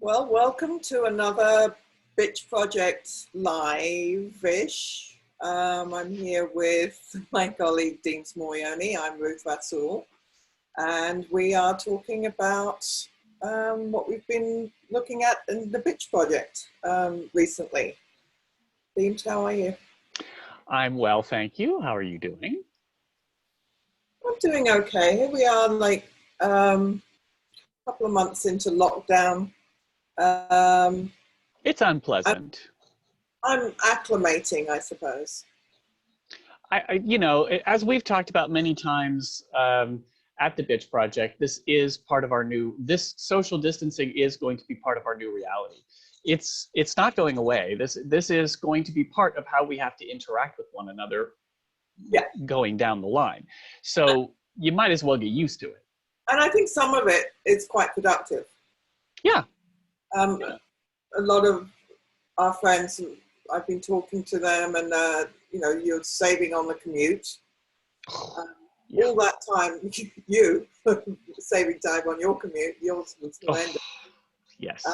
Well, welcome to another Bitch Project live-ish. I'm here with my colleague Deems Morrione. I'm Ruth Rassool, and we are talking about what we've been looking at in the Bitch Project recently. Deems, how are you? I'm well, thank you. How are you doing? I'm doing okay. Here we are, like a couple of months into lockdown. It's unpleasant. I'm acclimating, I suppose. As we've talked about many times at the Bitch Project, this social distancing is going to be part of our new reality. It's not going away. This is going to be part of how we have to interact with one another going down the line. So you might as well get used to it. And I think some of it is quite productive. Yeah. A lot of our friends, I've been talking to them, and you're saving on the commute. All that time, you saving time on your commute. Yours was ended. Yes.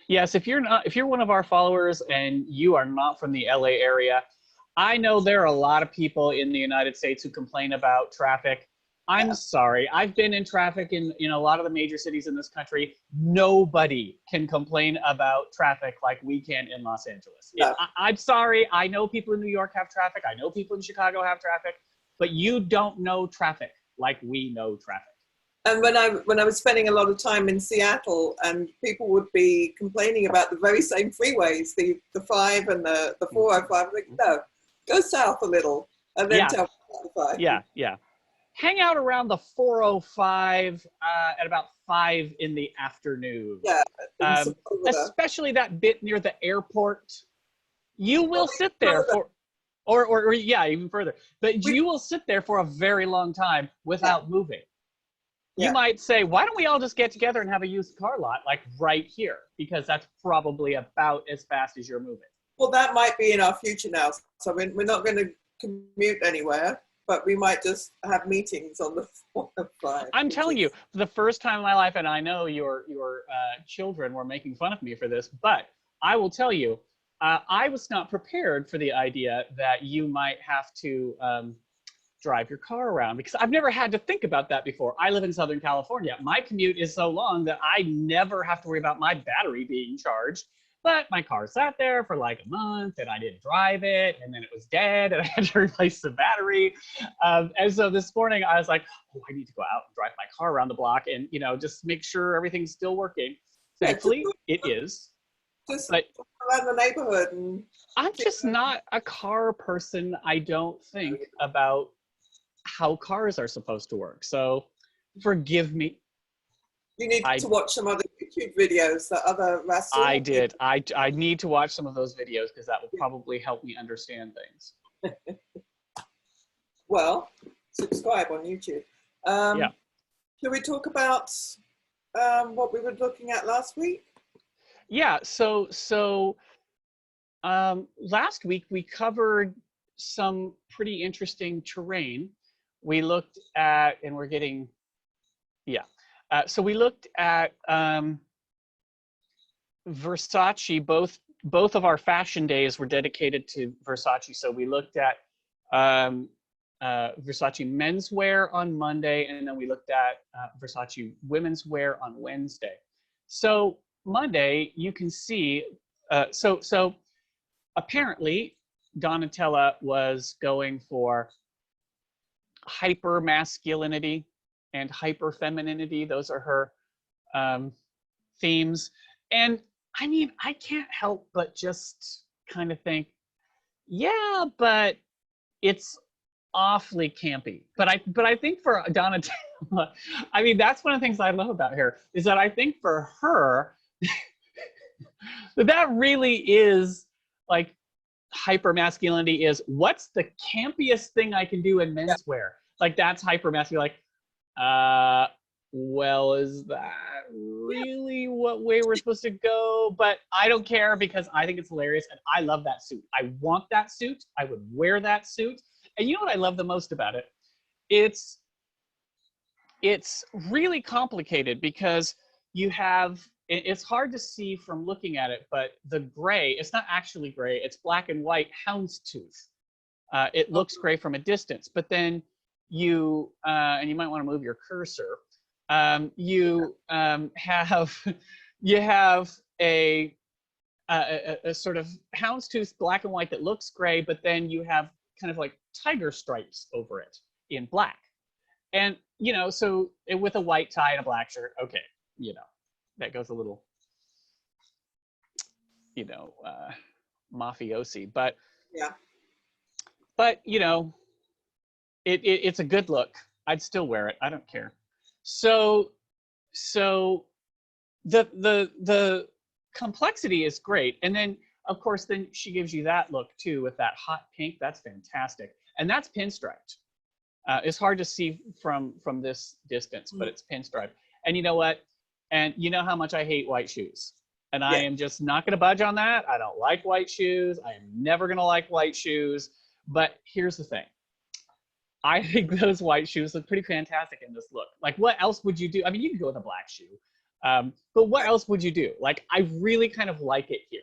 Yes. If you're one of our followers and you are not from the LA area, I know there are a lot of people in the United States who complain about traffic. I'm sorry. I've been in traffic in a lot of the major cities in this country. Nobody can complain about traffic like we can in Los Angeles. No. I'm sorry. I know people in New York have traffic. I know people in Chicago have traffic, but you don't know traffic like we know traffic. And when I was spending a lot of time in Seattle, and people would be complaining about the very same freeways, the 5 and the 405, I'm like, no, go south a little and then tell me about the 5. Yeah. Hang out around the 405 at about 5 in the afternoon. Yeah. Especially that bit near the airport. You will sit there or even further. But you will sit there for a very long time without moving. You might say, why don't we all just get together and have a used car lot, like right here? Because that's probably about as fast as you're moving. Well, that might be in our future now. So we're not going to commute anywhere, but we might just have meetings on the 405. I'm telling you, for the first time in my life, and I know your children were making fun of me for this, but I will tell you, I was not prepared for the idea that you might have to drive your car around, because I've never had to think about that before. I live in Southern California. My commute is so long that I never have to worry about my battery being charged. But my car sat there for like a month and I didn't drive it, and then it was dead and I had to replace the battery. And so this morning I was like, oh, I need to go out and drive my car around the block and, just make sure everything's still working. Thankfully, it is. Just around the neighborhood. And I'm just not a car person. I don't think about how cars are supposed to work. So forgive me. You need to watch some other YouTube videos, the other Rassool. I did. I need to watch some of those videos because that will probably help me understand things. Well, subscribe on YouTube. Shall we talk about what we were looking at last week? Yeah. So last week we covered some pretty interesting terrain. We looked at, and we're getting, so we looked at Versace. Both of our fashion days were dedicated to Versace. So we looked at Versace menswear on Monday, and then we looked at Versace women's wear on Wednesday. So Monday, you can see, so apparently Donatella was going for hypermasculinity and hyperfemininity. Those are her themes. And I mean, I can't help but just kind of think, yeah, but it's awfully campy. But I think for Donatella, I mean, that's one of the things I love about her, is that I think for her, that really is like, hypermasculinity is, what's the campiest thing I can do in menswear? Like, that's hypermasculine. Like, well, is that really what way we're supposed to go? But I don't care, because I think it's hilarious and I love that suit. I want that suit. I would wear that suit. And you know what I love the most about it? It's really complicated, because you have it's hard to see from looking at it, but the gray, it's not actually gray, it's black and white houndstooth. It looks gray from a distance, but then you, and you might want to move your cursor, you have you have a sort of houndstooth black and white that looks gray, but then you have kind of like tiger stripes over it in black. And, you know, so with a white tie and a black shirt, okay, you know, that goes a little, you know, mafiosi, but Yeah. But, you know, it's a good look. I'd still wear it. I don't care. So the complexity is great. And then, of course, then she gives you that look too with that hot pink. That's fantastic. And that's pinstriped. It's hard to see from this distance, but it's pinstriped. And you know what? And you know how much I hate white shoes. And I am just not going to budge on that. I don't like white shoes. I am never going to like white shoes. But here's the thing. I think those white shoes look pretty fantastic in this look. Like, what else would you do? I mean, you can go with a black shoe. But what else would you do? Like, I really kind of like it here.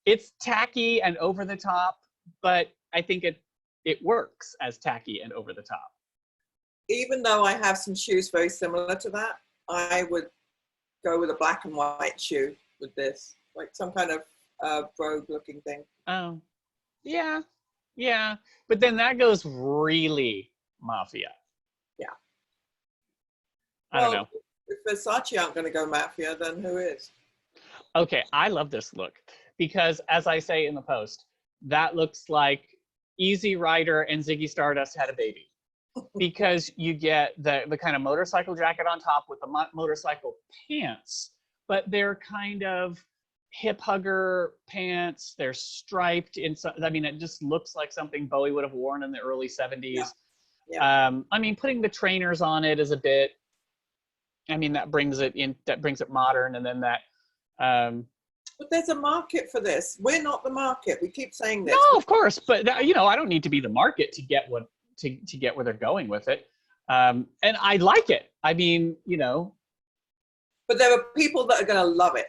It's tacky and over the top, but I think it works as tacky and over the top. Even though I have some shoes very similar to that, I would go with a black and white shoe with this, like some kind of brogue looking thing. Oh, yeah. Yeah, but then that goes really mafia. Yeah. I don't know. If Versace aren't going to go mafia, then who is? Okay, I love this look because, as I say in the post, that looks like Easy Rider and Ziggy Stardust had a baby. Because you get the kind of motorcycle jacket on top with the motorcycle pants, but they're kind of hip hugger pants. They're striped in some, I mean, it just looks like something Bowie would have worn in the early 70s. Yeah. I mean, putting the trainers on it is a bit, I mean, that brings it modern. And then that, but there's a market for this. We're not the market. We keep saying this. No, of course. But, you know, I don't need to be the market to get what, to get where they're going with it. And I like it. I mean, you know. But there are people that are going to love it.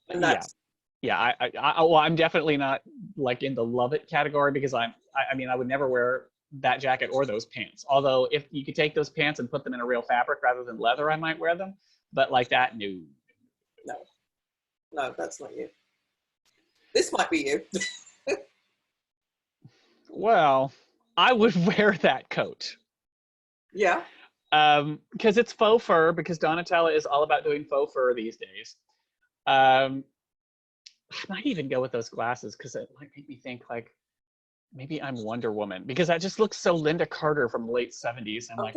And that's, yeah. Well, I'm definitely not like in the love it category because I mean, I would never wear that jacket or those pants. Although if you could take those pants and put them in a real fabric rather than leather, I might wear them. But like that, no. No, that's not you. This might be you. Well, I would wear that coat. Yeah. Because it's faux fur, because Donatella is all about doing faux fur these days. I might even go with those glasses because it might make me think like maybe I'm Wonder Woman because that just looks so Linda Carter from the late 70s. I'm like,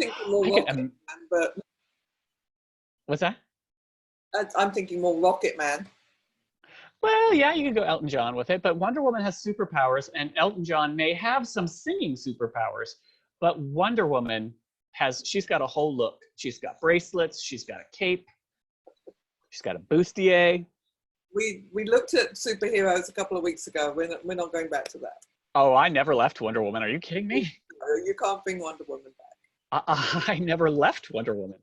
but what's that? I'm thinking more Rocket Man. Well, yeah, you could go Elton John with it, but Wonder Woman has superpowers, and Elton John may have some singing superpowers, but Wonder Woman she's got a whole look. She's got bracelets, she's got a cape, she's got a bustier. We looked at superheroes a couple of weeks ago. We're not going back to that. Oh, I never left Wonder Woman. Are you kidding me? No, you can't bring Wonder Woman back. I never left Wonder Woman.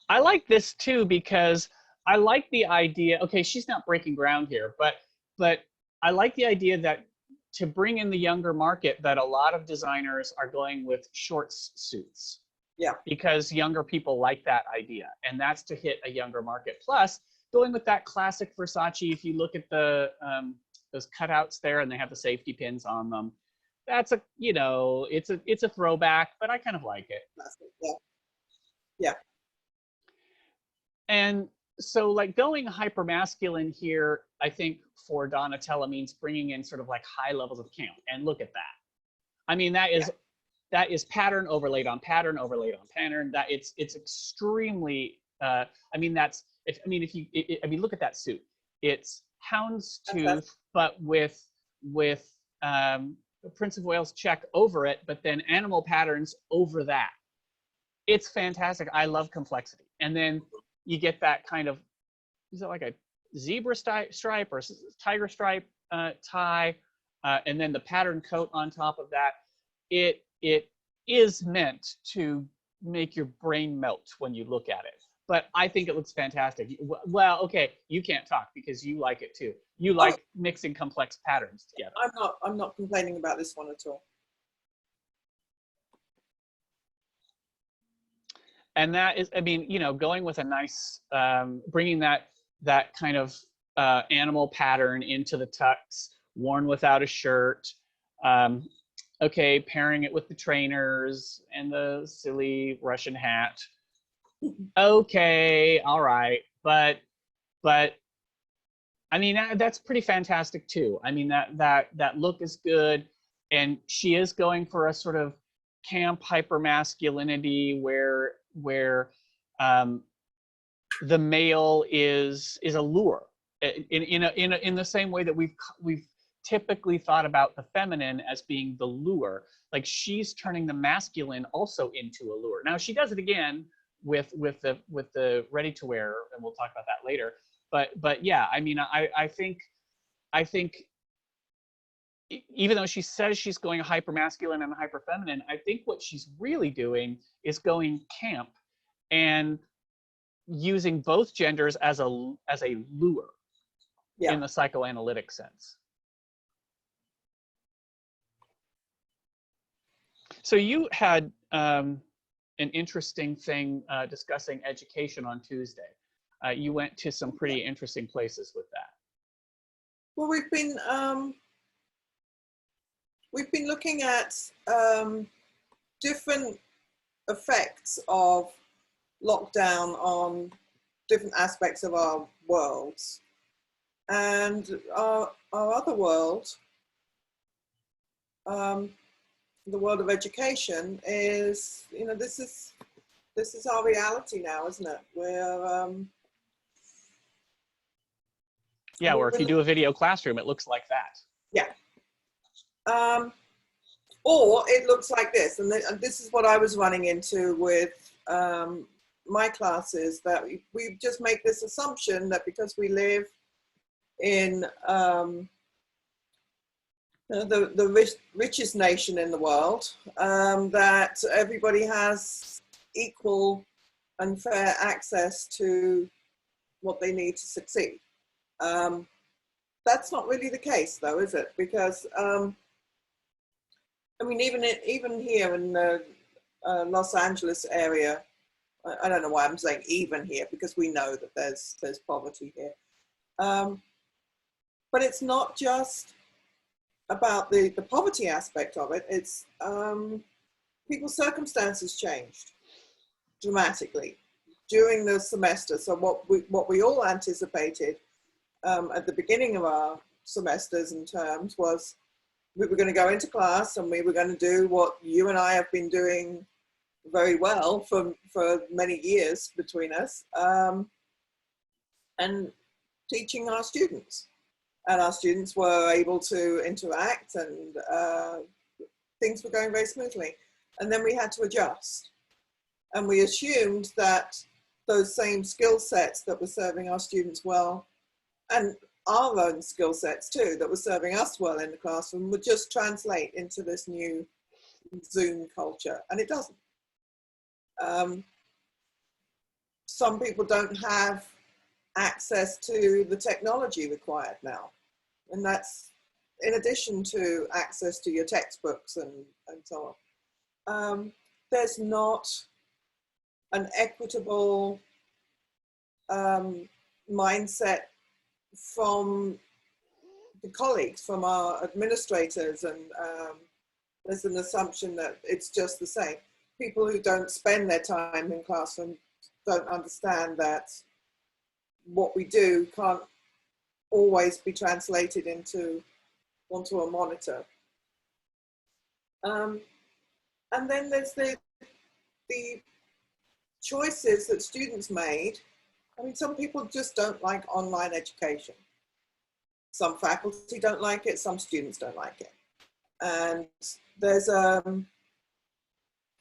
I like this too because I like the idea. Okay, she's not breaking ground here, but I like the idea that to bring in the younger market, that a lot of designers are going with shorts suits. Yeah. Because younger people like that idea, and that's to hit a younger market. Plus, going with that classic Versace. If you look at the those cutouts there, and they have the safety pins on them, that's a, you know, it's a throwback, but I kind of like it. Yeah. Yeah. And so like going hypermasculine here, I think for Donatella means bringing in sort of like high levels of camp. And look at that. I mean, that is pattern overlaid on pattern overlaid on pattern. That it's extremely. I mean, look at that suit. It's houndstooth, but with Prince of Wales check over it, but then animal patterns over that. It's fantastic. I love complexity. And then you get that kind of, is it like a zebra stripe or tiger stripe tie, and then the pattern coat on top of that. It is meant to make your brain melt when you look at it. but I think it looks fantastic. Well, okay, you can't talk because you like it too. You Oh, like mixing complex patterns together. I'm not complaining about this one at all. And that is, I mean, you know, going with a nice, bringing that kind of animal pattern into the tux, worn without a shirt. Okay, pairing it with the trainers and the silly Russian hat. Okay, all right, but I mean that's pretty fantastic too. I mean that look is good, and she is going for a sort of camp hypermasculinity where the male is a lure in the same way that we've typically thought about the feminine as being the lure. Like she's turning the masculine also into a lure. Now she does it again with the ready to wear, and we'll talk about that later. But yeah, I mean I think even though she says she's going hyper masculine and hyper feminine, I think what she's really doing is going camp and using both genders as a lure, Yeah. in the psychoanalytic sense. So you had an interesting thing discussing education on Tuesday. You went to some pretty interesting places with that. Well, we've been looking at different effects of lockdown on different aspects of our worlds, and our other world, the world of education, is, you know, this is our reality now, isn't it? Yeah, or if you do a video classroom, it looks like that. Yeah. Or it looks like this, and this is what I was running into with my classes, that we just make this assumption that because we live in the richest nation in the world, that everybody has equal and fair access to what they need to succeed. That's not really the case, though, is it? Because I mean, even here in the Los Angeles area, I don't know why I'm saying even here, because we know that there's poverty here. But it's not just about the poverty aspect of it. It's people's circumstances changed dramatically during the semester. So what we all anticipated at the beginning of our semesters and terms was we were going to go into class and we were going to do what you and I have been doing very well for many years between us, and teaching our students. And our students were able to interact, and things were going very smoothly. And then we had to adjust. And we assumed that those same skill sets that were serving our students well, and our own skill sets too, that were serving us well in the classroom, would just translate into this new Zoom culture. And it doesn't. Some people don't have access to the technology required now. And that's in addition to access to your textbooks and so on. There's not an equitable mindset from the colleagues, from our administrators, and there's an assumption that it's just the same. People who don't spend their time in classroom don't understand that what we do can't always be translated onto a monitor. And then there's the choices that students made. I mean, some people just don't like online education. Some faculty don't like it, some students don't like it. And there's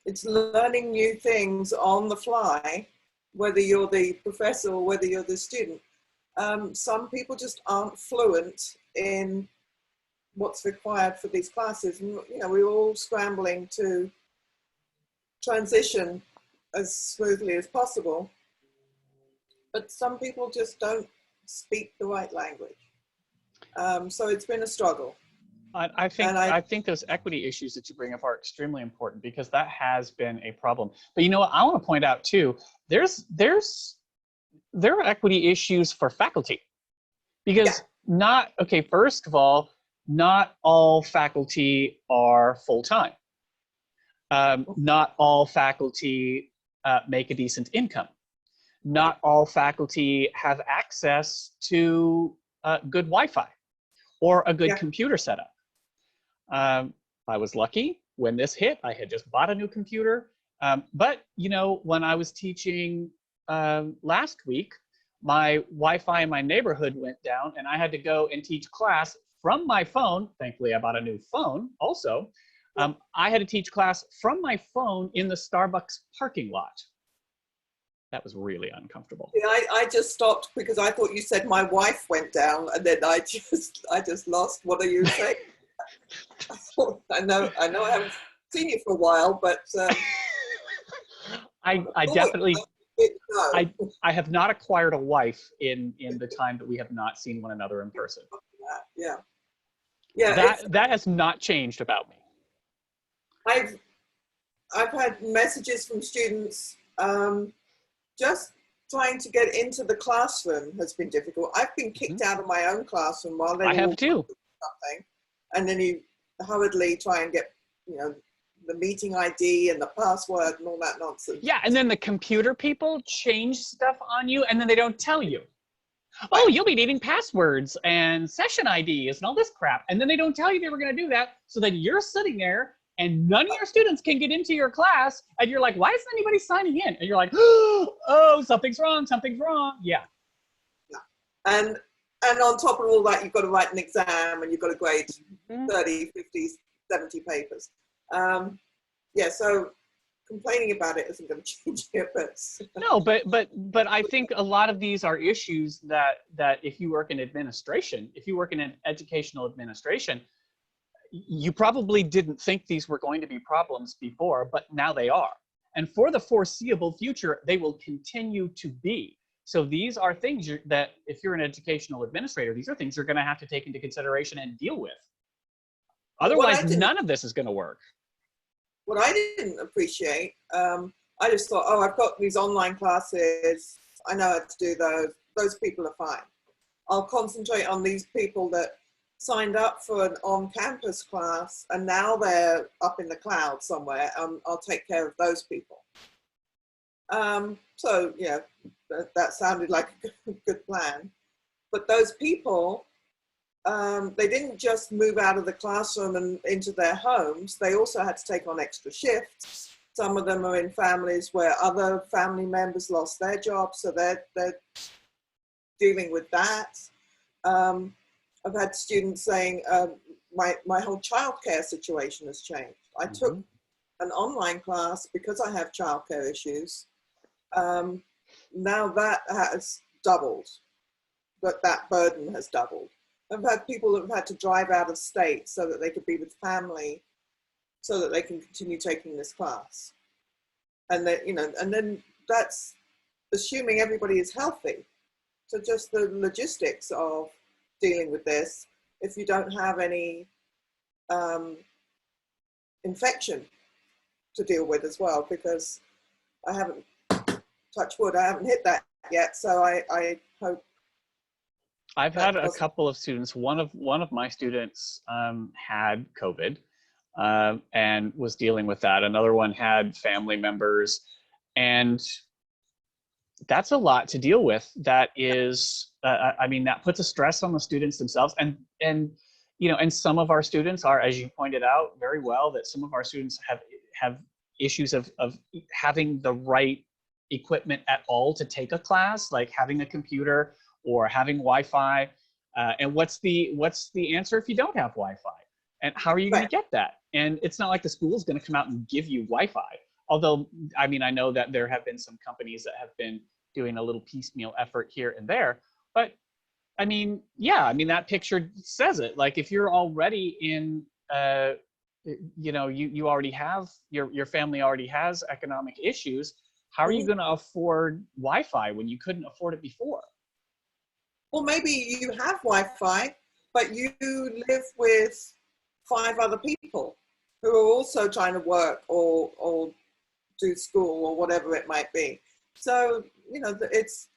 it's learning new things on the fly, whether you're the professor or whether you're the student. Some people just aren't fluent in what's required for these classes. And, you know, we're all scrambling to transition as smoothly as possible. but some people just don't speak the right language. So it's been a struggle. I think those equity issues that you bring up are extremely important, because that has been a problem. But you know what, I want to point out too, there are equity issues for faculty, because first of all, not all faculty are full-time. Not all faculty make a decent income. Not all faculty have access to good Wi-Fi or a good computer setup. I was lucky when this hit. I had just bought a new computer. But, you know, when I was teaching last week, my Wi-Fi in my neighborhood went down, and I had to go and teach class from my phone. Thankfully, I bought a new phone also. I had to teach class from my phone in the Starbucks parking lot. That was really uncomfortable. Yeah, I just stopped because I thought you said my wife went down, and then I just lost. What are you saying? I know I haven't seen you for a while, but I definitely I have not acquired a wife in the time that we have not seen one another in person. Yeah. That has not changed about me. I've had messages from students. Just trying to get into the classroom has been difficult. I've been kicked out of my own classroom while they I have too. Something, and then you hurriedly try and get, you know, the meeting ID and the password and all that nonsense. Yeah, and then the computer people change stuff on you, and then they don't tell you. Oh, you'll be needing passwords and session IDs and all this crap, and then they don't tell you they were going to do that. So then you're sitting there, and none of your students can get into your class, and you're like, why isn't anybody signing in? And you're like, oh, something's wrong, something's wrong. Yeah. And on top of all that, you've got to write an exam, and you've got to grade 30, 50, 70 papers. So complaining about it isn't going to change it. No, but I think a lot of these are issues that if you work in administration, if you work in an educational administration, you probably didn't think these were going to be problems before, but now they are. And for the foreseeable future, they will continue to be. So these are things that, if you're an educational administrator, these are things you're going to have to take into consideration and deal with. Otherwise, none of this is going to work. What I didn't appreciate, I just thought, oh, I've got these online classes. I know how to do those. Those people are fine. I'll concentrate on these people that signed up for an on-campus class, and now they're up in the cloud somewhere. I'll take care of those people. So, yeah, that sounded like a good plan. But those people, they didn't just move out of the classroom and into their homes. They also had to take on extra shifts. Some of them are in families where other family members lost their jobs, so they're dealing with that. I've had students saying, my whole childcare situation has changed. I took an online class because I have childcare issues. Now that has doubled, but that burden has doubled. I've had people that have had to drive out of state so that they could be with family, so that they can continue taking this class. And then, you know, and then that's assuming everybody is healthy. So just the logistics of dealing with this, if you don't have any infection to deal with as well, because I haven't, touch wood, I haven't hit that yet. So I hope. I've had a couple of students. One of my students had COVID and was dealing with that. Another one had family members, and that's a lot to deal with. That is, I mean, that puts a stress on the students themselves. And you know, and some of our students are, as you pointed out very well, that some of our students have issues of having the right equipment at all to take a class, like having a computer or having Wi-Fi. And what's the answer if you don't have Wi-Fi? And how are you going to get that? And it's not like the school is going to come out and give you Wi-Fi. Although, I mean, I know that there have been some companies that have been doing a little piecemeal effort here and there. But I mean, yeah, I mean, that picture says it. Like, if you're already in, you know, you already have, your family already has economic issues, How are you going to afford Wi-Fi when you couldn't afford it before? Well, maybe you have Wi-Fi, but you live with 5 other people who are also trying to work or do school or whatever it might be. So, you know, it's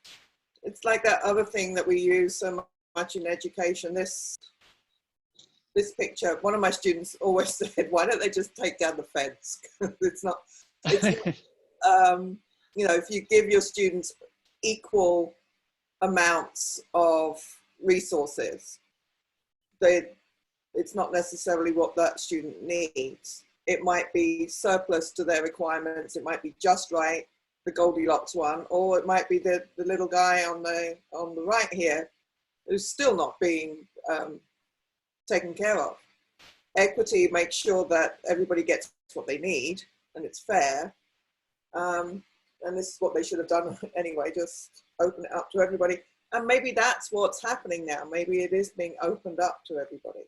like that other thing that we use so much in education. This picture, one of my students always said, why don't they just take down the fence? it's not, you know, if you give your students equal amounts of resources, it's not necessarily what that student needs. It might be surplus to their requirements. It might be just right, the Goldilocks one, or it might be the little guy on the right here who's still not being taken care of. Equity makes sure that everybody gets what they need and it's fair. And this is what they should have done anyway, just open it up to everybody. And maybe that's what's happening now. Maybe it is being opened up to everybody.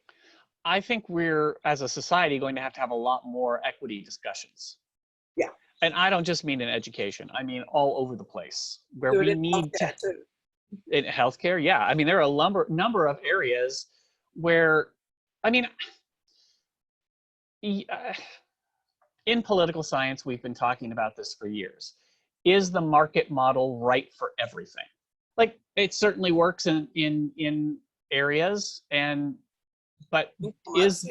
I think we're, as a society, going to have a lot more equity discussions. Yeah. And I don't just mean in education. I mean all over the place where we need to. In healthcare, yeah. I mean, there are a number of areas where, I mean, in political science, we've been talking about this for years. Is the market model right for everything? Like, it certainly works in areas, but is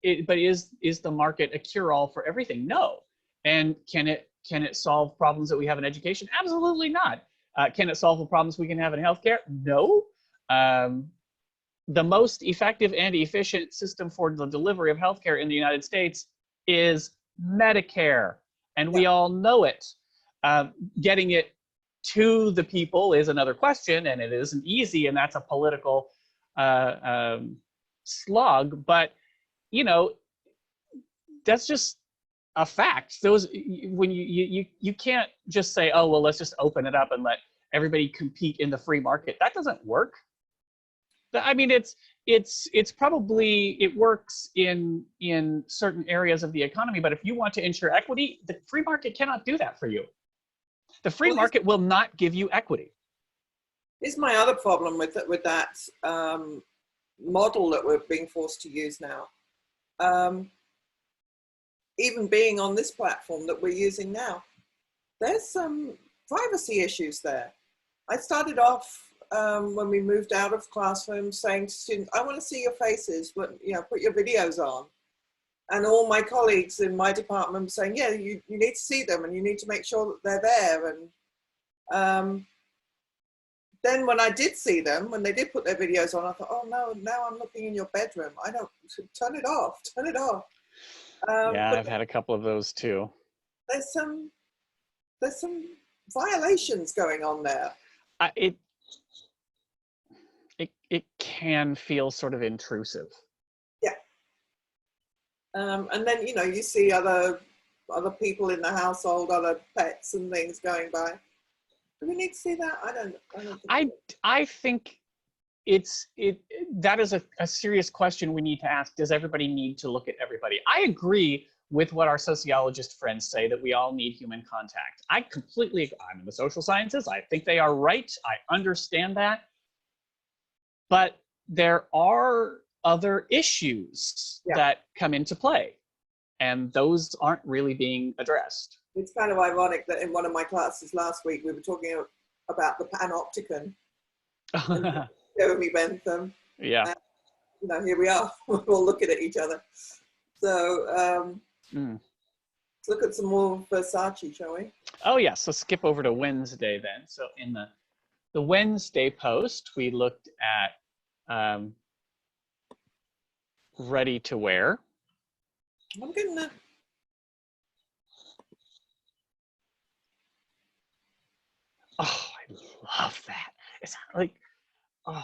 the market a cure-all for everything? No. And can it solve problems that we have in education? Absolutely not. Can it solve the problems we can have in healthcare? No. The most effective and efficient system for the delivery of healthcare in the United States is Medicare, and we all know it. Getting it to the people is another question, and it isn't easy, and that's a political slog. But you know, that's just a fact. When you can't just say, oh well, let's just open it up and let everybody compete in the free market. That doesn't work. I mean, it's probably, it works in certain areas of the economy, but if you want to ensure equity, the free market cannot do that for you. The free market will not give you equity. Here's my other problem with that model that we're being forced to use now. Even being on this platform that we're using now, there's some privacy issues there. I started off when we moved out of classrooms saying to students, I want to see your faces, but you know, put your videos on. And all my colleagues in my department were saying, yeah, you need to see them and you need to make sure that they're there. And then when I did see them, when they did put their videos on, I thought, oh no, now I'm looking in your bedroom. I don't, turn it off, turn it off. Yeah, I've had a couple of those too. There's some violations going on there. It can feel sort of intrusive. Yeah. And then, you know, you see other people in the household, other pets and things going by. Do we need to see that? I think that is a serious question we need to ask. Does everybody need to look at everybody? I agree with what our sociologist friends say, that we all need human contact. I'm in the social sciences. I think they are right. I understand that. But there are other issues that come into play, and those aren't really being addressed. It's kind of ironic that in one of my classes last week, we were talking about the panopticon. Jeremy Bentham. Yeah. And, you know, here we are. We're all looking at each other. So let's look at some more Versace, shall we? Oh yes. Let's skip over to Wednesday then. So in the Wednesday post, we looked at ready to wear. I'm getting that. Oh, I love that. It's like, oh,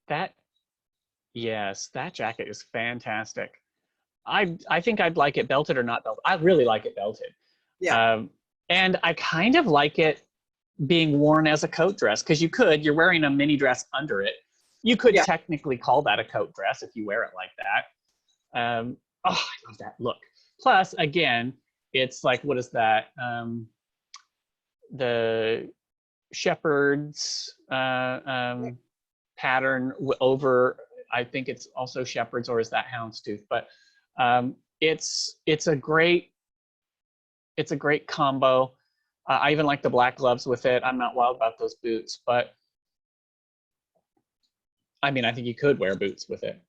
that, yes, that jacket is fantastic. I think I'd like it belted or not belted. I really like it belted. Yeah. And I kind of like it being worn as a coat dress, because you're wearing a mini dress under it. You could technically call that a coat dress if you wear it like that. Oh, I love that look. Plus, again, It's like, what is that? The shepherd's pattern over, I think it's also shepherd's, or is that houndstooth? But it's a great combo. I even like the black gloves with it. I'm not wild about those boots, but I mean, I think you could wear boots with it.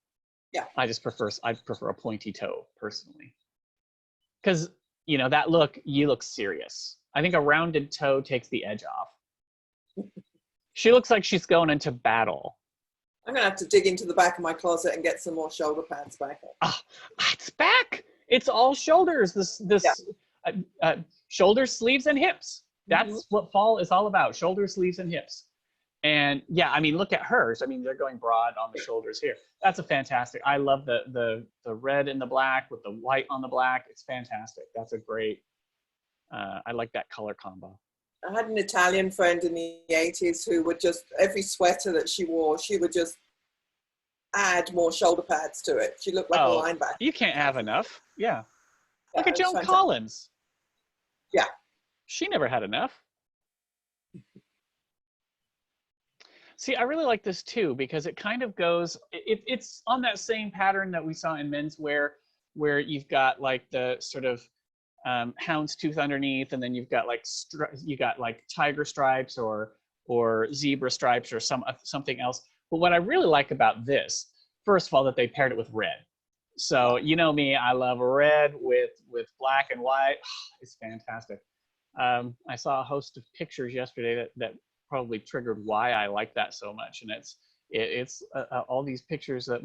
Yeah. I prefer a pointy toe personally, because you know that look. You look serious. I think a rounded toe takes the edge off. She looks like she's going into battle. I'm gonna have to dig into the back of my closet and get some more shoulder pads back. It's back. It's all shoulders. Shoulders, sleeves, and hips. That's what fall is all about. Shoulders, sleeves, and hips. And yeah, I mean, look at hers. I mean, they're going broad on the shoulders here. That's a fantastic. I love the red and the black with the white on the black. It's fantastic. That's a great. I like that color combo. I had an Italian friend in the 80s who would just, every sweater that she wore, she would just add more shoulder pads to it. She looked like a linebacker. You can't have enough. Yeah. Look at Joan Collins. Yeah. She never had enough. See, I really like this too, because it kind of goes, it's on that same pattern that we saw in menswear, where you've got like the sort of houndstooth underneath, and then you've got like tiger stripes or zebra stripes or something else. But what I really like about this, first of all, that they paired it with red. So you know me, I love red with black and white. It's fantastic. I saw a host of pictures yesterday that probably triggered why I like that so much, and it's all these pictures that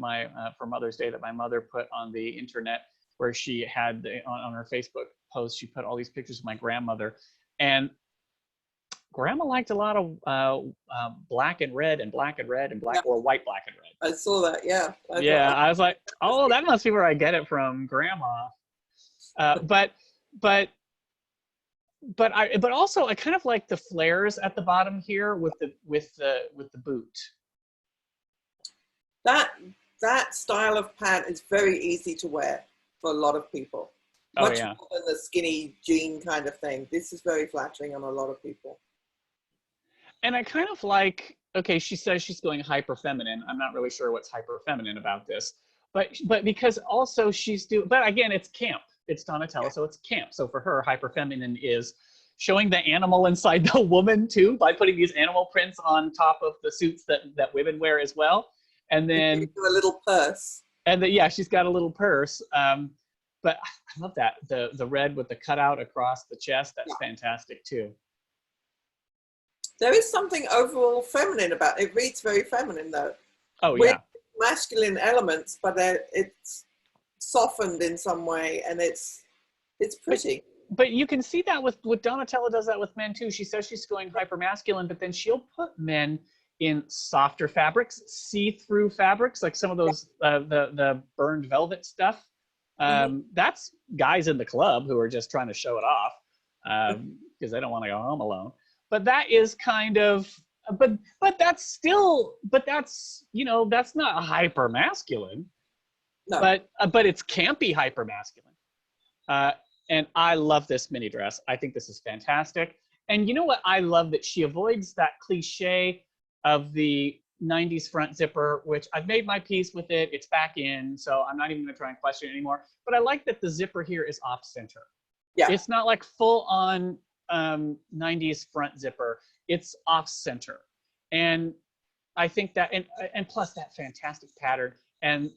for Mother's Day that my mother put on the internet, where she had on her Facebook post, she put all these pictures of my grandmother, and Grandma liked a lot of black and red and black and red and black, or white, black and red. I saw that, yeah. I was like, oh, that must be where I get it from, Grandma. But also I kind of like the flares at the bottom here with the boot. That style of pant is very easy to wear for a lot of people. Much more than the skinny jean kind of thing. This is very flattering on a lot of people. And I kind of like, okay, she says she's going hyper feminine. I'm not really sure what's hyper feminine about this, but because also but again, it's camp. It's Donatella, so it's camp. So for her, hyper feminine is showing the animal inside the woman too, by putting these animal prints on top of the suits that women wear as well. And then a little purse. And she's got a little purse. But I love that, the red with the cutout across the chest. That's fantastic too. There is something overall feminine about it. It reads very feminine though. Oh with masculine elements, but it's softened in some way, and it's pretty. But you can see that with Donatella does that with men too. She says she's going hyper masculine, but then she'll put men in softer fabrics, see-through fabrics, like some of those the burned velvet stuff. That's guys in the club who are just trying to show it off because they don't want to go home alone. But that is kind of, but that's that's not hyper masculine. No. But it's campy hyper masculine. And I love this mini dress. I think this is fantastic. And you know what I love? That she avoids that cliche of the 90s front zipper, which I've made my peace with it. It's back in, so I'm not even going to try and question it anymore. But I like that the zipper here is off center. Yeah. It's not like full on 90s front zipper. It's off center. And I think that, and plus that fantastic pattern, and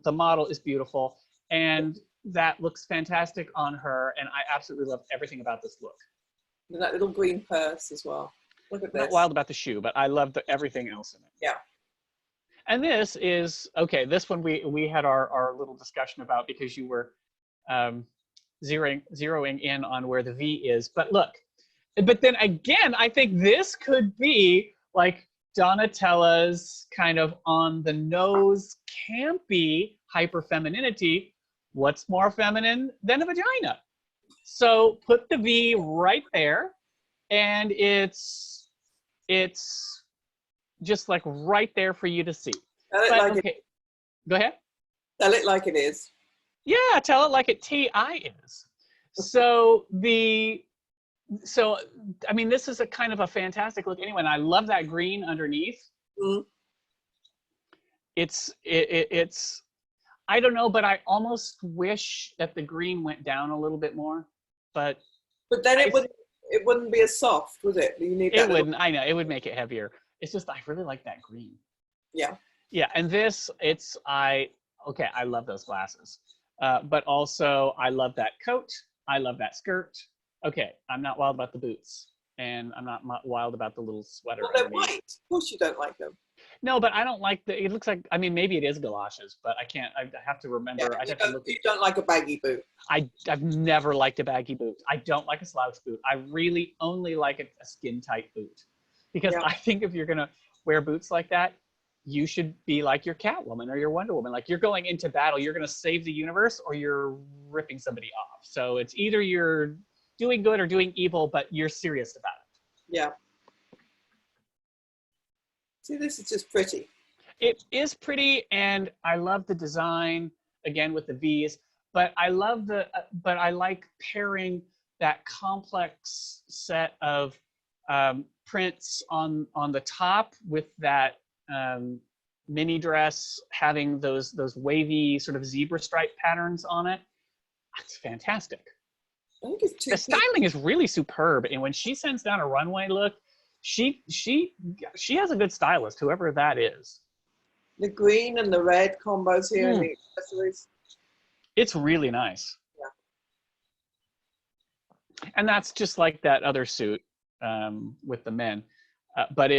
the model is beautiful, and that looks fantastic on her, and I absolutely love everything about this look. And that little green purse as well. Look at this. Not wild about the shoe, but I love everything else in it. Yeah. And this is, okay, this one we had our little discussion about, because you were zeroing in on where the V is. But look, but then again, I think this could be like Donatella's kind of on the nose, campy hyperfemininity. What's more feminine than a vagina? So put the V right there, and it's just like right there for you to see. Go ahead. Tell it like it is. Yeah, tell it like it TI is. So I mean, this is a kind of a fantastic look anyway, and I love that green underneath. Mm. It's I don't know, but I almost wish that the green went down a little bit more. But then it wouldn't be as soft, would it? You need that. It wouldn't. I know it would make it heavier. It's just I really like that green. Yeah. Yeah, and this I love those glasses, but also I love that coat. I love that skirt. Okay, I'm not wild about the boots, and I'm not wild about the little sweater. Well, they're white. Of course, you don't like them. No, but I don't like it looks like, I mean, maybe it is galoshes, but I can't, I have to remember. Yeah, you don't like a baggy boot. I've never liked a baggy boot. I don't like a slouch boot. I really only like a skin tight boot, because I think if you're going to wear boots like that, you should be like your Catwoman or your Wonder Woman. Like, you're going into battle, you're going to save the universe, or you're ripping somebody off. So it's either you're doing good or doing evil, but you're serious about it. Yeah. See, this is just pretty. It is pretty, and I love the design, again, with the V's, but I love but I like pairing that complex set of prints on the top with that mini dress having those wavy sort of zebra stripe patterns on it. It's fantastic. I think it's too the styling is really superb, and when she sends down a runway look, she has a good stylist, whoever that is. The green and the red combos here and the accessories. It's really nice. Yeah. And that's just like that other suit with the men. But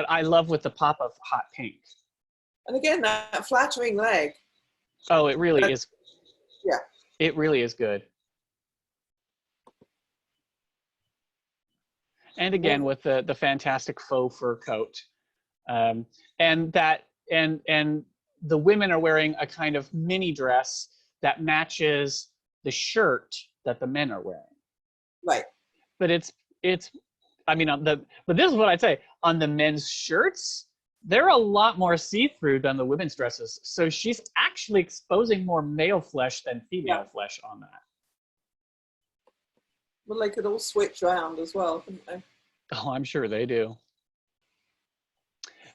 I love with the pop of hot pink. And again, that flattering leg. Oh, it really is. Yeah. It really is good. And again, with the fantastic faux fur coat, and the women are wearing a kind of mini dress that matches the shirt that the men are wearing. Right. But I mean, but this is what I'd say, on the men's shirts, they're a lot more see-through than the women's dresses. So she's actually exposing more male flesh than female flesh on that. Well, they could all switch around as well, couldn't they? Oh, I'm sure they do.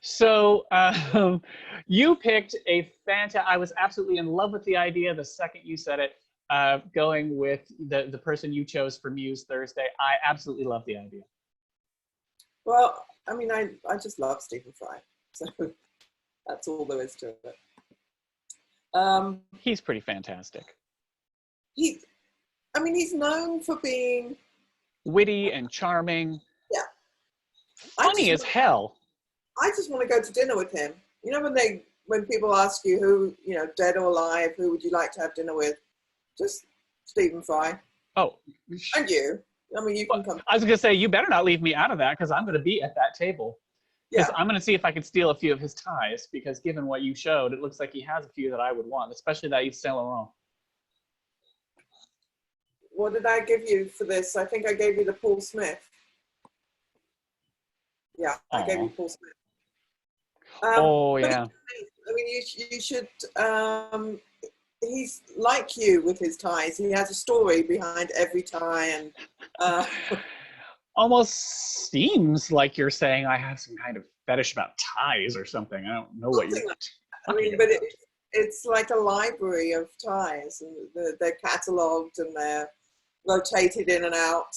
So you picked a I was absolutely in love with the idea the second you said it, going with the person you chose for Muse Thursday. I absolutely love the idea. Well, I mean, I just love Stephen Fry. So that's all there is to it. He's pretty fantastic. He's known for being witty and charming. Yeah. Funny as hell. I just want to go to dinner with him. You know, when people ask you who, dead or alive, who would you like to have dinner with? Just Stephen Fry. Oh. And you. I mean, you can come. I was going to say, you better not leave me out of that, because I'm going to be at that table. Because I'm going to see if I can steal a few of his ties, because given what you showed, it looks like he has a few that I would want, especially that Yves Saint Laurent. What did I give you for this? I think I gave you the Paul Smith. Yeah, I gave you Paul Smith. Yeah. I mean, you should. He's like you with his ties. He has a story behind every tie, and almost seems like you're saying I have some kind of fetish about ties or something. I don't know what you're. I mean, but it's like a library of ties, and they're catalogued and they're rotated in and out.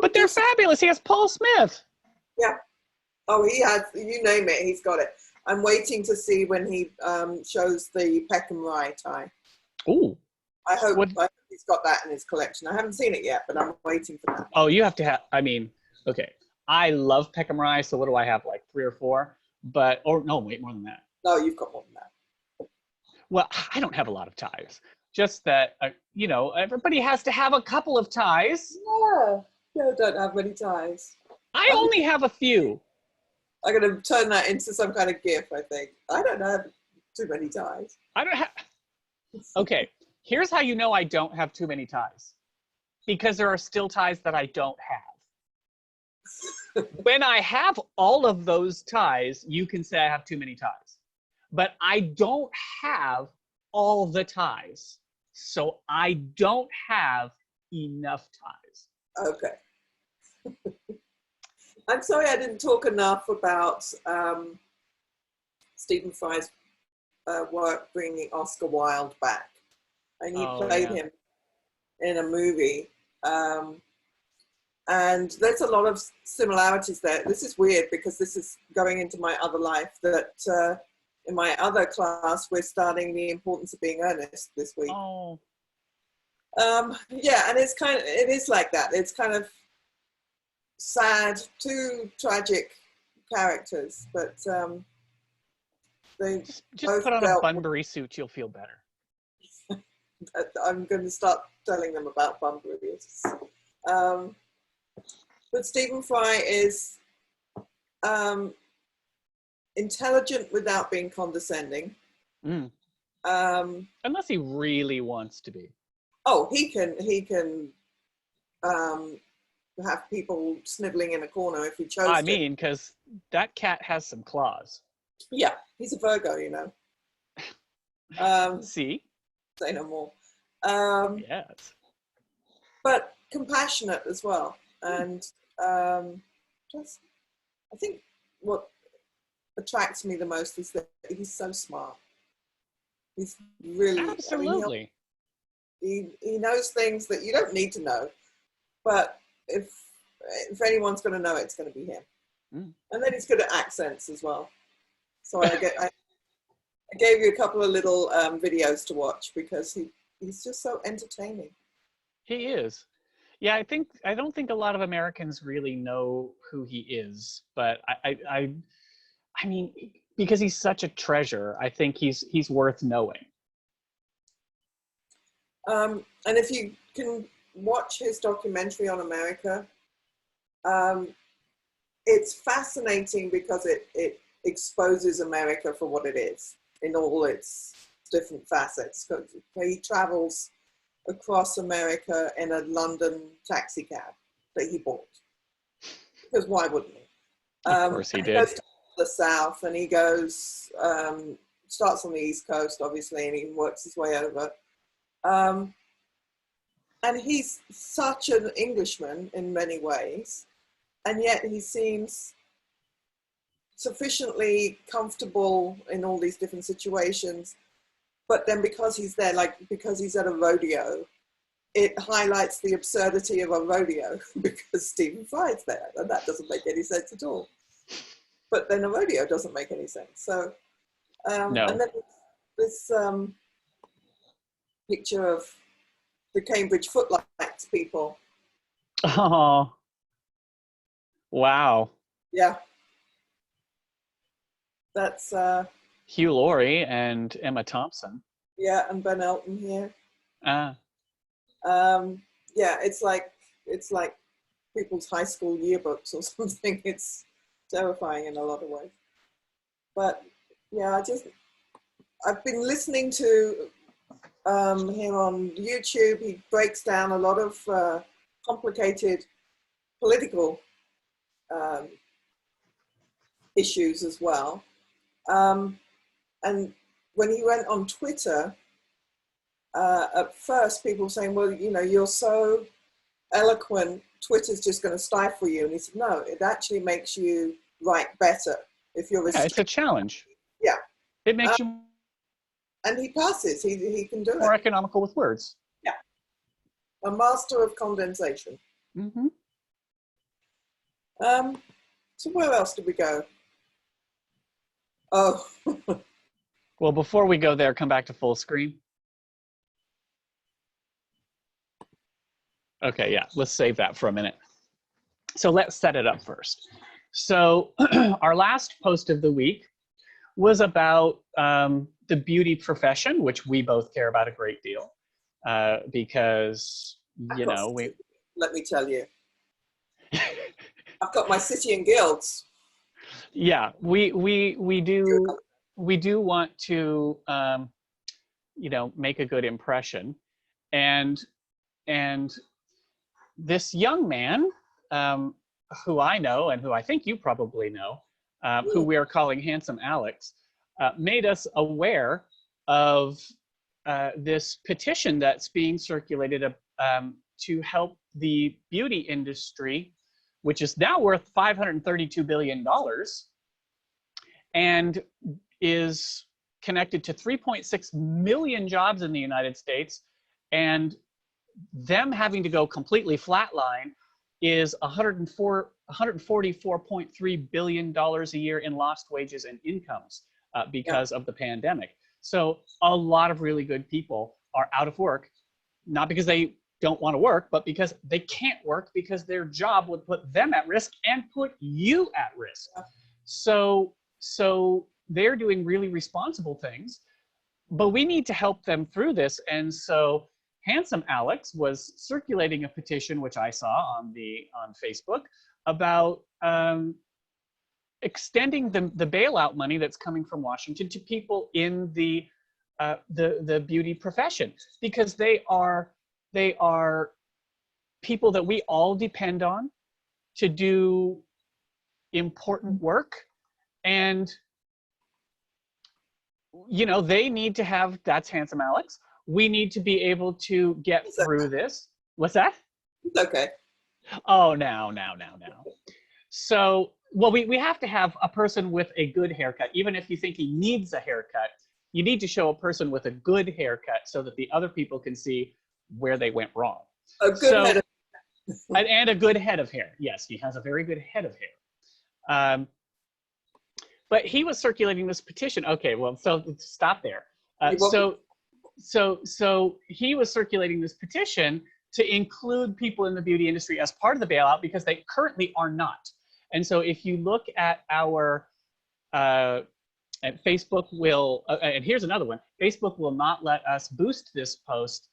But they're fabulous. He has Paul Smith. Yeah. Oh, he has. You name it, he's got it. I'm waiting to see when he shows the Peckham Rye tie. Ooh. I hope he's got that in his collection. I haven't seen it yet, but I'm waiting for that. Oh, you have to have. I mean, okay. I love Peckham Rye, so what do I have? Like 3 or 4? No, wait, more than that. No, you've got more than that. Well, I don't have a lot of ties. Just that, everybody has to have a couple of ties. Yeah, I don't have many ties. I only have a few. I'm going to turn that into some kind of GIF, I think. I don't have too many ties. I don't have... Okay, here's how you know I don't have too many ties. Because there are still ties that I don't have. When I have all of those ties, you can say I have too many ties. But I don't have all the ties. So I don't have enough ties. Okay. I'm sorry I didn't talk enough about Stephen Fry's work bringing Oscar Wilde back. And he played him in a movie. And there's a lot of similarities there. This is weird because this is going into my other life, that in my other class, we're starting The Importance of Being Earnest this week. Oh. Yeah, and it is like that. It's kind of sad, two tragic characters, but they just put on a Bunbury suit, you'll feel better. I'm going to start telling them about Bunbury's. But Stephen Fry is intelligent without being condescending. Unless he really wants to be. Oh, he can have people sniveling in a corner if he chose to. I mean, because that cat has some claws. Yeah, he's a Virgo, you know. See? Say no more. Yes. But compassionate as well. And just, I think what attracts me the most is that he's so smart. He's really... Absolutely. I mean, he knows things that you don't need to know. But if anyone's going to know it, it's going to be him. And then he's good at accents as well. So I gave you a couple of little videos to watch because he's just so entertaining. He is. Yeah, I don't think a lot of Americans really know who he is, but I mean, because he's such a treasure, I think he's worth knowing. And if you can watch his documentary on America, it's fascinating because it exposes America for what it is in all its different facets. He travels across America in a London taxi cab that he bought. Because why wouldn't he? Of course he did. He goes to the South and he goes, starts on the East Coast, obviously, and he works his way over. And he's such an Englishman in many ways, and yet he seems sufficiently comfortable in all these different situations. But then because he's there, because he's at a rodeo, it highlights the absurdity of a rodeo because Stephen Fry's there, and that doesn't make any sense at all. But then a rodeo doesn't make any sense. So, no. And then this picture of the Cambridge Footlights people. Oh, wow. Yeah. That's Hugh Laurie and Emma Thompson. Yeah, and Ben Elton here. Ah. Yeah, it's like people's high school yearbooks or something. It's terrifying in a lot of ways. But yeah, I've been listening to him on YouTube. He breaks down a lot of complicated political issues as well. And when he went on Twitter, at first people were saying, well, you know, you're so eloquent, Twitter's just going to stifle you. And he said, no, it actually makes you write better if you're restricted. Yeah, it's a challenge. Yeah. It makes you... And he passes. He can do it. More economical with words. Yeah. A master of condensation. Mm-hmm. So where else did we go? Oh. Well, before we go there, come back to full screen. Okay, yeah, let's save that for a minute. So let's set it up first. So our last post of the week was about the beauty profession, which we both care about a great deal, because, you know, let me tell you. I've got my city and guilds. Yeah, we do want to, you know, make a good impression, and this young man, who I know and who I think you probably know, who we are calling Handsome Alex, made us aware of this petition that's being circulated to help the beauty industry, which is now worth $532 billion and is connected to 3.6 million jobs in the United States, and them having to go completely flatline is $144.3 billion a year in lost wages and incomes because of the pandemic. So a lot of really good people are out of work, not because they don't want to work, but because they can't work because their job would put them at risk and put you at risk. So they're doing really responsible things, but we need to help them through this. And so Handsome Alex was circulating a petition, which I saw on Facebook, about extending the bailout money that's coming from Washington to people in the beauty profession, because they are people that we all depend on to do important work. And you know, they need to have, that's Handsome Alex. We need to be able to get through this. What's that? It's okay. Oh, now. So, well, we have to have a person with a good haircut. Even if you think he needs a haircut, you need to show a person with a good haircut so that the other people can see where they went wrong. A good head of hair. And a good head of hair. Yes, he has a very good head of hair. But he was circulating this petition. Okay, well, so stop there. So he was circulating this petition to include people in the beauty industry as part of the bailout, because they currently are not. And so if you look at our, and Facebook will, and here's another one, Facebook will not let us boost this post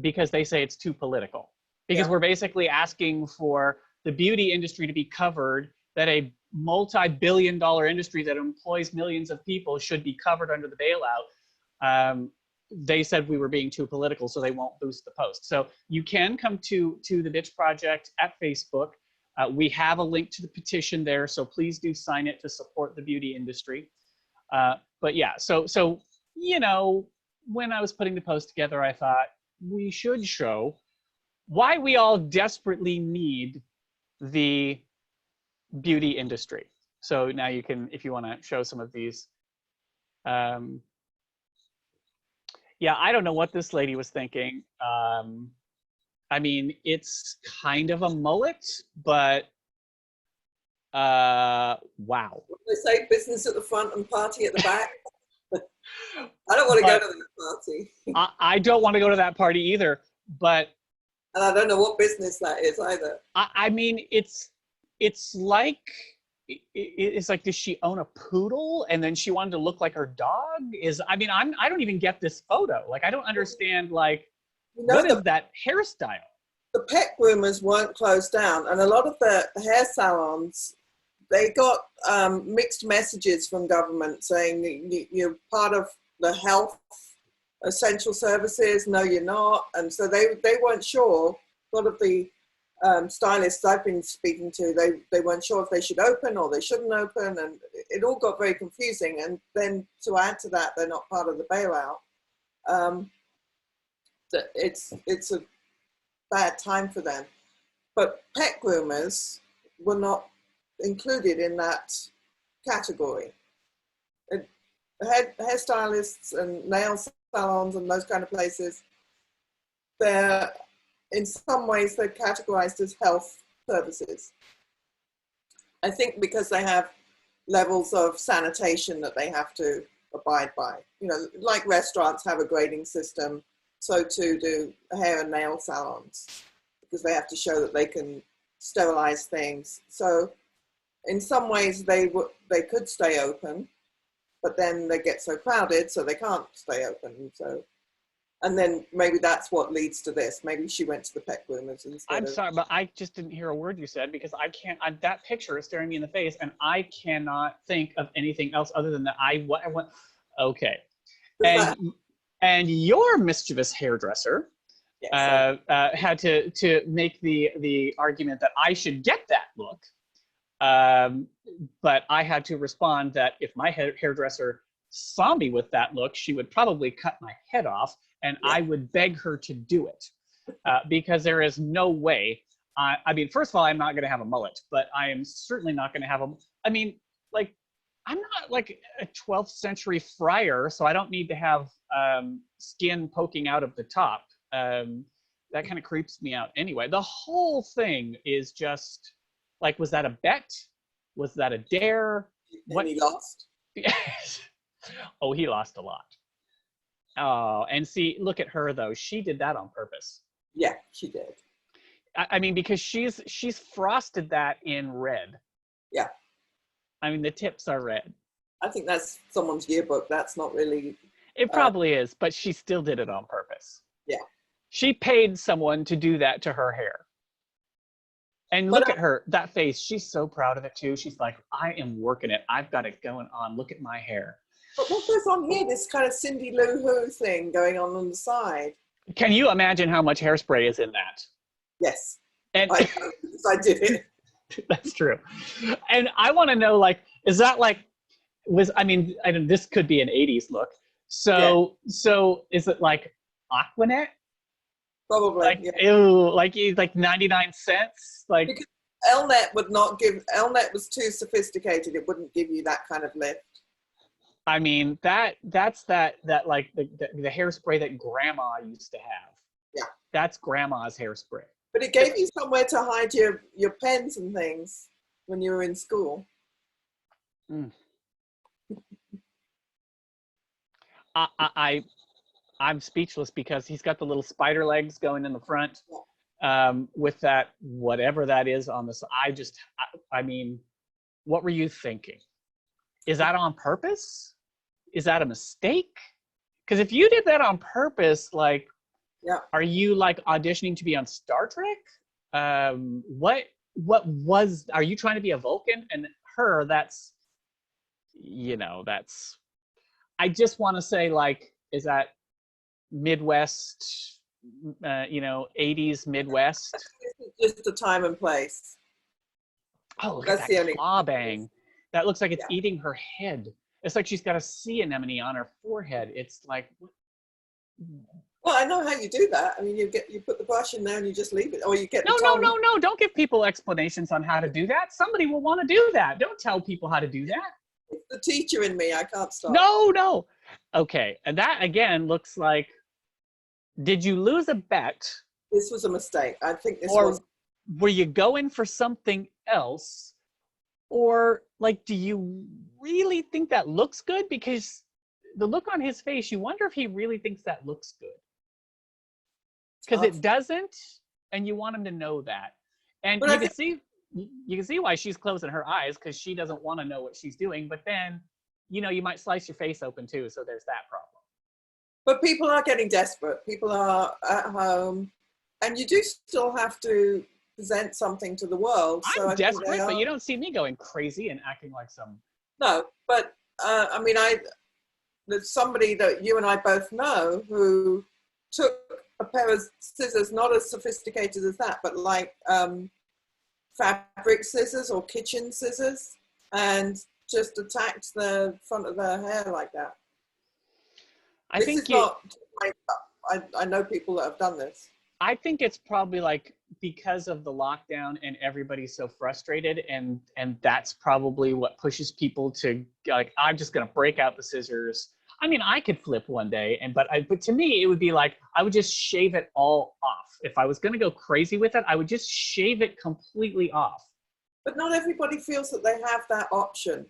because they say it's too political. Because we're basically asking for the beauty industry to be covered, that a multi-billion-dollar industry that employs millions of people should be covered under the bailout. They said we were being too political, so they won't boost the post. So you can come to the Bitch Project at Facebook. We have a link to the petition there, so please do sign it to support the beauty industry. But yeah, so you know, when I was putting the post together, I thought we should show why we all desperately need the beauty industry. So now you can, if you want to show some of these. Yeah, I don't know what this lady was thinking. I mean, it's kind of a mullet, but wow. They say business at the front and party at the back. I don't want to go to that party. I don't want to go to that party either, but. And I don't know what business that is either. I mean, it's like, does she own a poodle and then she wanted to look like her dog? I mean, I don't even get this photo. Like, I don't understand, like, what is that hairstyle? The pet groomers weren't closed down, and a lot of the hair salons, they got mixed messages from government saying you're part of the health essential services. No, you're not. And so they weren't sure. A lot of the stylists I've been speaking to, they weren't sure if they should open or they shouldn't open, and it all got very confusing. And then to add to that, they're not part of the bailout. It's a bad time for them. But pet groomers were not included in that category. Hairstylists and nail salons and those kind of places, they're, in some ways, they're categorized as health services. I think because they have levels of sanitation that they have to abide by. You know, like restaurants have a grading system, so too do hair and nail salons, because they have to show that they can sterilize things. So in some ways they could stay open, but then they get so crowded so they can't stay open. So, and then maybe that's what leads to this. Maybe she went to the pet groomers instead. I'm sorry, but I just didn't hear a word you said, because I can't. That picture is staring me in the face, and I cannot think of anything else other than that. I went. Okay, and your mischievous hairdresser had to make the argument that I should get that look. But I had to respond that if my hairdresser saw me with that look, she would probably cut my head off, and I would beg her to do it. because there is no way. I mean, first of all, I'm not going to have a mullet, but I am certainly not going to have a. I mean, like, I'm not like a 12th century friar, so I don't need to have skin poking out of the top. That kind of creeps me out anyway. The whole thing is just like, was that a bet? Was that a dare? And he lost. Oh, he lost a lot. Oh, and see, look at her though. She did that on purpose. Yeah, she did. I mean, because she's frosted that in red. Yeah. I mean, the tips are red. I think that's someone's yearbook. That's not really. It probably is, but she still did it on purpose. Yeah. She paid someone to do that to her hair. And look at her, that face. She's so proud of it too. She's like, I am working it. I've got it going on. Look at my hair. But what goes on here? This kind of Cindy Lou Who thing going on the side. Can you imagine how much hairspray is in that? Yes. And I did it. That's true. And I want to know, like, is that like, I mean, this could be an 80s look. So, yeah. So is it like Aquanet? Probably. Like, yeah. Ew, like 99 cents? Like, because Elnet would not give, Elnet was too sophisticated. It wouldn't give you that kind of lift. I mean, that's like the hairspray that grandma used to have. Yeah. That's grandma's hairspray. But it gave you somewhere to hide your pens and things when you were in school. Mm. I'm speechless because he's got the little spider legs going in the front, with that, whatever that is on this. I mean, what were you thinking? Is that on purpose? Is that a mistake? Because if you did that on purpose, like, yeah, are you like auditioning to be on Star Trek? What was, are you trying to be a Vulcan? And her, that's, I just want to say, like, is that Midwest, 80s Midwest? Just the time and place. Oh, look at that claw bang. That looks like it's eating her head. It's like she's got a sea anemone on her forehead. It's like, well, I know how you do that. I mean, you put the brush in there and you just leave it, or you get no. Don't give people explanations on how to do that. Somebody will want to do that. Don't tell people how to do that. It's the teacher in me. I can't stop. No. Okay, and that again looks like. Did you lose a bet? This was a mistake. I think this was. Were you going for something else? Or, like, do you really think that looks good? Because the look on his face, you wonder if he really thinks that looks good. Because it doesn't, and you want him to know that. And you can see why she's closing her eyes, because she doesn't want to know what she's doing. But then, you might slice your face open too, so there's that problem. But people are getting desperate. People are at home, and you do still have to present something to the world. I'm desperate, but you don't see me going crazy and acting like some. No, but I mean, there's somebody that you and I both know who took a pair of scissors, not as sophisticated as that, but like fabric scissors or kitchen scissors, and just attacked the front of their hair like that. I know people that have done this. I think it's probably like because of the lockdown and everybody's so frustrated, and that's probably what pushes people to, like, I'm just gonna break out the scissors. I mean, I could flip one day, but to me it would be like I would just shave it all off. If I was gonna go crazy with it, I would just shave it completely off. But not everybody feels that they have that option.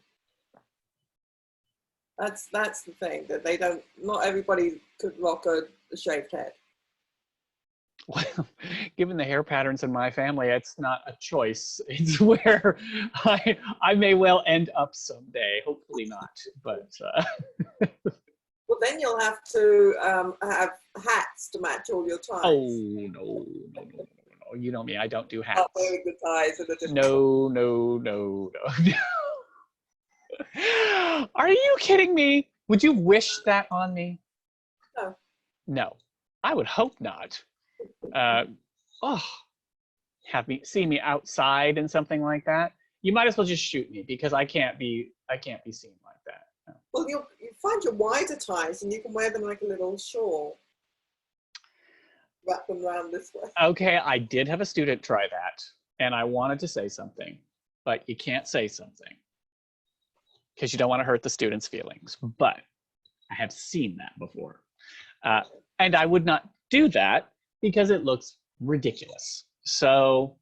That's the thing, that they don't. Not everybody could rock a shaved head. Well, given the hair patterns in my family, it's not a choice. It's where I may well end up someday. Hopefully not, but. Well, then you'll have to have hats to match all your ties. Oh, no. You know me, I don't do hats. Not wearing the ties. No. Are you kidding me? Would you wish that on me? No, I would hope not. See me outside and something like that. You might as well just shoot me, because I can't be seen like that. No. Well, you find your wider ties and you can wear them like a little shawl. wrap them around this way. Okay, I did have a student try that, and I wanted to say something, but you can't say something because you don't want to hurt the student's feelings. But I have seen that before. And I would not do that because it looks ridiculous. So.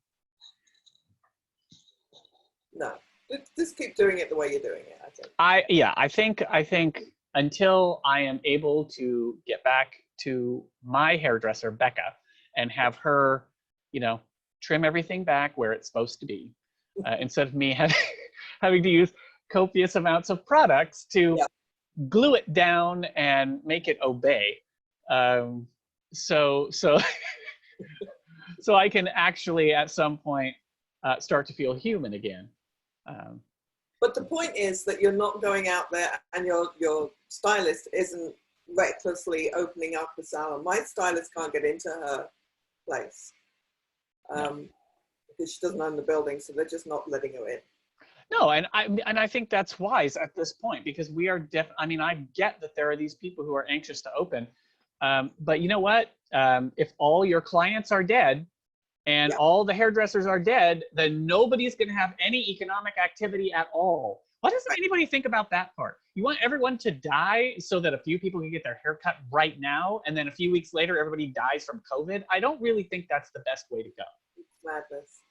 No, just keep doing it the way you're doing it, I think. I think until I am able to get back to my hairdresser, Becca, and have her, trim everything back where it's supposed to be, instead of me having to use copious amounts of products to glue it down and make it obey. So so I can actually at some point start to feel human again. But the point is that you're not going out there and your stylist isn't recklessly opening up the salon. My stylist can't get into her place because she doesn't own the building, so they're just not letting her in. No, and I think that's wise at this point because we are I get that there are these people who are anxious to open, but you know what? If all your clients are dead and all the hairdressers are dead, then nobody's going to have any economic activity at all. Why doesn't anybody think about that part? You want everyone to die so that a few people can get their hair cut right now, and then a few weeks later, everybody dies from COVID? I don't really think that's the best way to go. It's madness.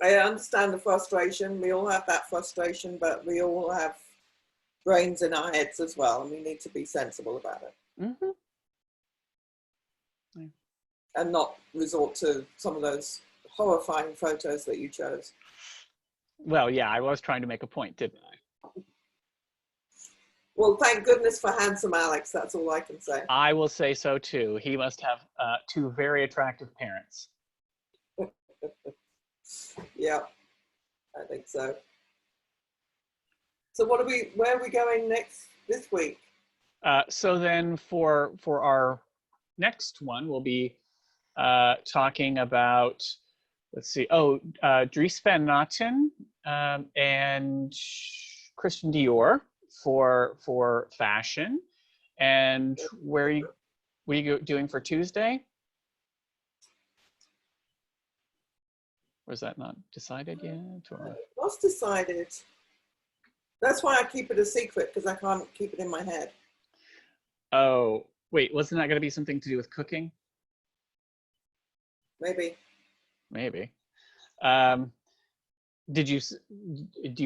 I understand the frustration. We all have that frustration, but we all have brains in our heads as well, and we need to be sensible about it. Mm-hmm. And not resort to some of those horrifying photos that you chose. Well, yeah, I was trying to make a point, didn't I? Well, thank goodness for handsome Alex. That's all I can say. I will say so too. He must have two very attractive parents. Yeah, I think so. So where are we going this week? So then for our next one, we'll be talking about, let's see, Dries Van Noten and Christian Dior for fashion. And what are you doing for Tuesday? Or is that not decided yet? Or? What's decided? That's why I keep it a secret, because I can't keep it in my head. Oh, wait, wasn't that going to be something to do with cooking? Maybe. Do you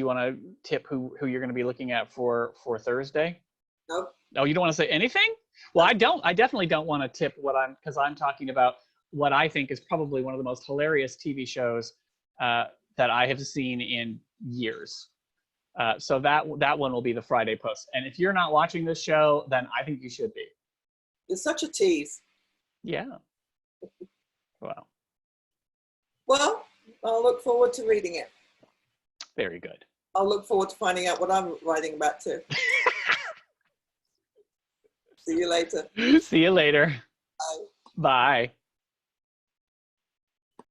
want to tip who you're going to be looking at for Thursday? Nope. Oh, you don't want to say anything? Well, I definitely don't want to tip because I'm talking about what I think is probably one of the most hilarious TV shows that I have seen in years. So that one will be the Friday Post. And if you're not watching this show, then I think you should be. It's such a tease. Yeah. Wow. Well, I'll look forward to reading it. Very good. I'll look forward to finding out what I'm writing about too. See you later. See you later. Bye. Bye.